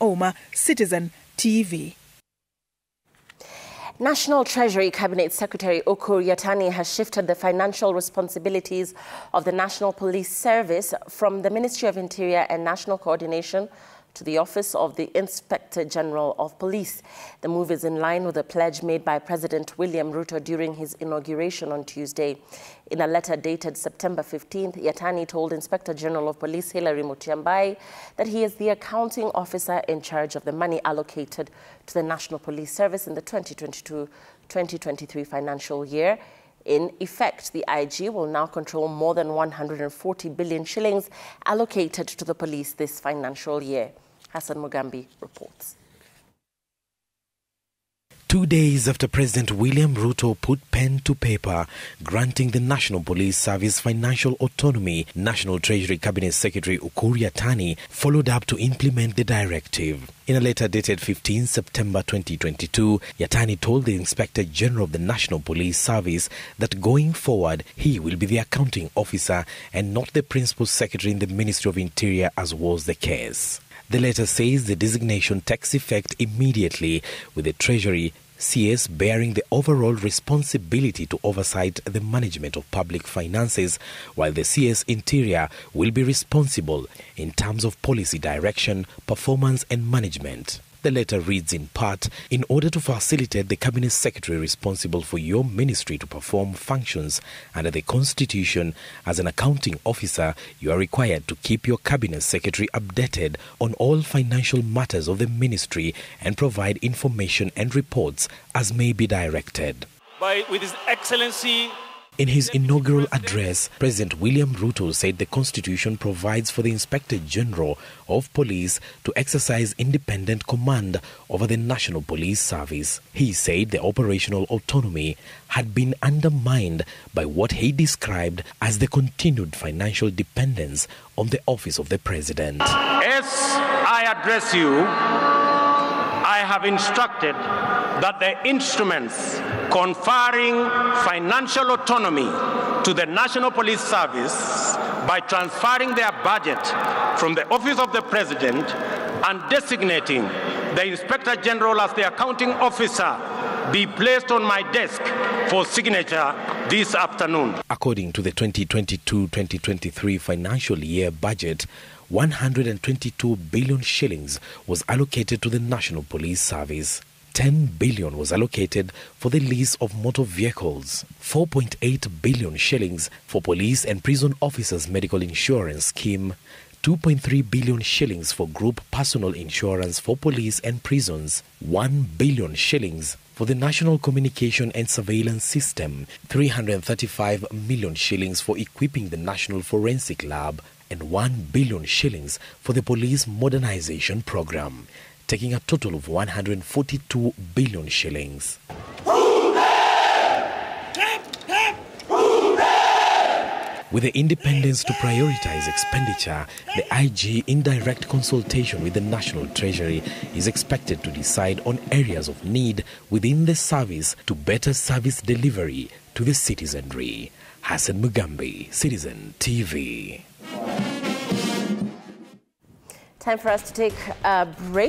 Oma, Citizen TV. National Treasury Cabinet Secretary Ukur Yatani has shifted the financial responsibilities of the National Police Service from the Ministry of Interior and National Coordination to the Office of the Inspector General of Police. The move is in line with a pledge made by President William Ruto during his inauguration on Tuesday. In a letter dated September 15th, Yatani told Inspector General of Police Hillary Mutyambai that he is the accounting officer in charge of the money allocated to the National Police Service in the 2022-2023 financial year. In effect, the IG will now control more than 140 billion shillings allocated to the police this financial year. Hassan Mugambi reports. 2 days after President William Ruto put pen to paper granting the National Police Service financial autonomy, National Treasury Cabinet Secretary Ukur Yatani followed up to implement the directive. In a letter dated 15 September 2022, Yatani told the Inspector General of the National Police Service that going forward, he will be the accounting officer and not the Principal Secretary in the Ministry of Interior, as was the case. The letter says the designation takes effect immediately, with the Treasury CS bearing the overall responsibility to oversight the management of public finances, while the CS Interior will be responsible in terms of policy direction, performance and management. The letter reads in part, in order to facilitate the Cabinet Secretary responsible for your ministry to perform functions under the Constitution as an accounting officer, you are required to keep your Cabinet Secretary updated on all financial matters of the ministry and provide information and reports as may be directed. With His Excellency. In his inaugural address, President William Ruto said the Constitution provides for the Inspector General of Police to exercise independent command over the National Police Service. He said the operational autonomy had been undermined by what he described as the continued financial dependence on the office of the President. As I address you, I have instructed that the instruments conferring financial autonomy to the National Police Service by transferring their budget from the Office of the President and designating the Inspector General as the accounting officer be placed on my desk for signature this afternoon. According to the 2022-2023 financial year budget, 122 billion shillings was allocated to the National Police Service. 10 billion was allocated for the lease of motor vehicles, 4.8 billion shillings for police and prison officers' medical insurance scheme, 2.3 billion shillings for group personal insurance for police and prisons, 1 billion shillings for the National Communication and Surveillance System, 335 million shillings for equipping the National Forensic Lab, and 1 billion shillings for the police modernization program, taking a total of 142 billion shillings. With the independence to prioritize expenditure, the IG, in direct consultation with the National Treasury, is expected to decide on areas of need within the service to better service delivery to the citizenry. Hassan Mugambi, Citizen TV. Time for us to take a break.